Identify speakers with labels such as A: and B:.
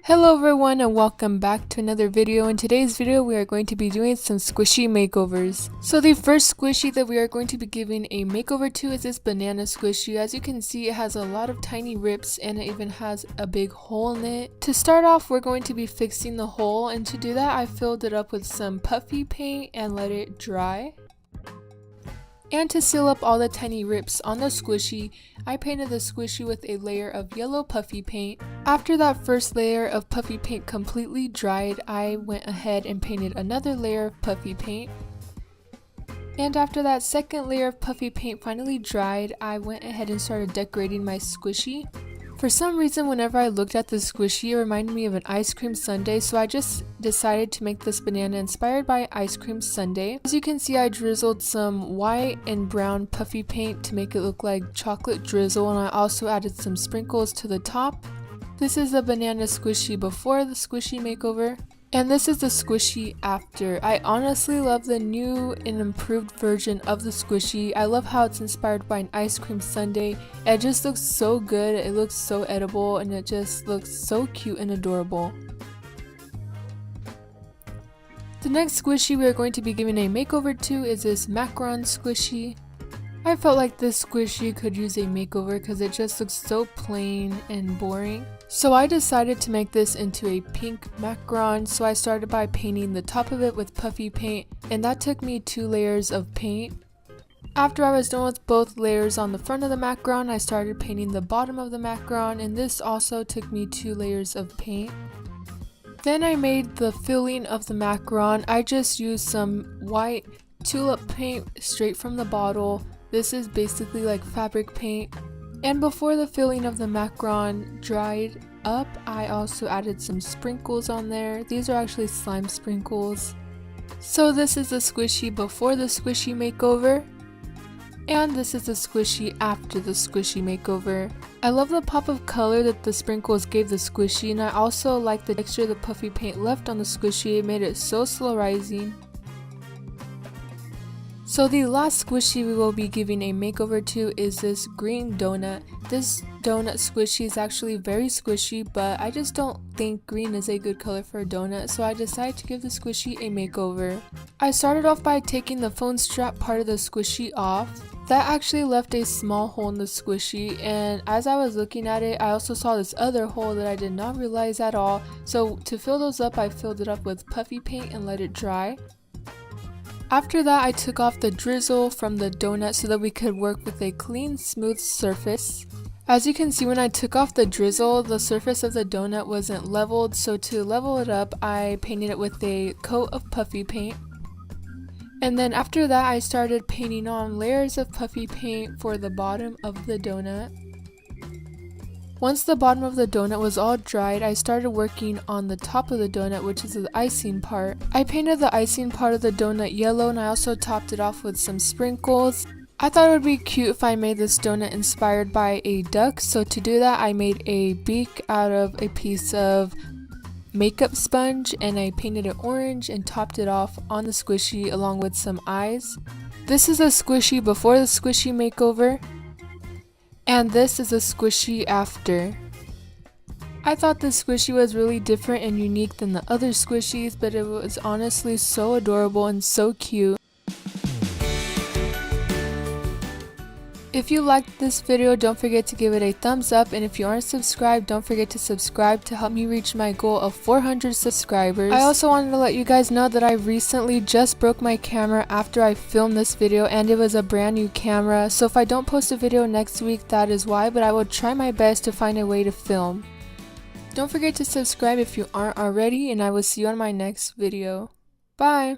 A: Hello everyone and welcome back to another video. In today's video we are going to be doing some squishy makeovers. So the first squishy that we are going to be giving a makeover to is this banana squishy. As you can see, it has a lot of tiny rips and it even has a big hole in it. To start off, we're going to be fixing the hole, and to do that I filled it up with some puffy paint and let it dry. And to seal up all the tiny rips on the squishy, I painted the squishy with a layer of yellow puffy paint. After that first layer of puffy paint completely dried, I went ahead and painted another layer of puffy paint. And after that second layer of puffy paint finally dried, I went ahead and started decorating my squishy. For some reason, whenever I looked at the squishy, it reminded me of an ice cream sundae, so I just decided to make this banana inspired by ice cream sundae. As you can see, I drizzled some white and brown puffy paint to make it look like chocolate drizzle, and I also added some sprinkles to the top. This is the banana squishy before the squishy makeover. And this is the squishy after. I honestly love the new and improved version of the squishy. I love how it's inspired by an ice cream sundae. It just looks so good, it looks so edible, and it just looks so cute and adorable. The next squishy we are going to be giving a makeover to is this macaron squishy. I felt like this squishy could use a makeover because it just looks so plain and boring. So I decided to make this into a pink macaron, so I started by painting the top of it with puffy paint, and that took me 2 layers of paint. After I was done with both layers on the front of the macaron, I started painting the bottom of the macaron, and this also took me 2 layers of paint. Then I made the filling of the macaron. I just used some white tulip paint straight from the bottle. This is basically like fabric paint. And before the filling of the macaron dried up, I also added some sprinkles on there. These are actually slime sprinkles. So this is the squishy before the squishy makeover. And this is the squishy after the squishy makeover. I love the pop of color that the sprinkles gave the squishy, and I also like the texture the puffy paint left on the squishy. It made it so slow rising. So the last squishy we will be giving a makeover to is this green donut. This donut squishy is actually very squishy, but I just don't think green is a good color for a donut, so I decided to give the squishy a makeover. I started off by taking the phone strap part of the squishy off. That actually left a small hole in the squishy, and as I was looking at it, I also saw this other hole that I did not realize at all. So to fill those up, I filled it up with puffy paint and let it dry. After that, I took off the drizzle from the donut so that we could work with a clean, smooth surface. As you can see, when I took off the drizzle, the surface of the donut wasn't leveled, so to level it up, I painted it with a coat of puffy paint. And then after that, I started painting on layers of puffy paint for the bottom of the donut. Once the bottom of the donut was all dried, I started working on the top of the donut, which is the icing part. I painted the icing part of the donut yellow, and I also topped it off with some sprinkles. I thought it would be cute if I made this donut inspired by a duck, so to do that I made a beak out of a piece of makeup sponge, and I painted it orange and topped it off on the squishy along with some eyes. This is a squishy before the squishy makeover. And this is a squishy after. I thought this squishy was really different and unique than the other squishies, but it was honestly so adorable and so cute. If you liked this video, don't forget to give it a thumbs up, and if you aren't subscribed, don't forget to subscribe to help me reach my goal of 400 subscribers. I also wanted to let you guys know that I recently just broke my camera after I filmed this video, and it was a brand new camera, so if I don't post a video next week, that is why, but I will try my best to find a way to film. Don't forget to subscribe if you aren't already, and I will see you on my next video. Bye!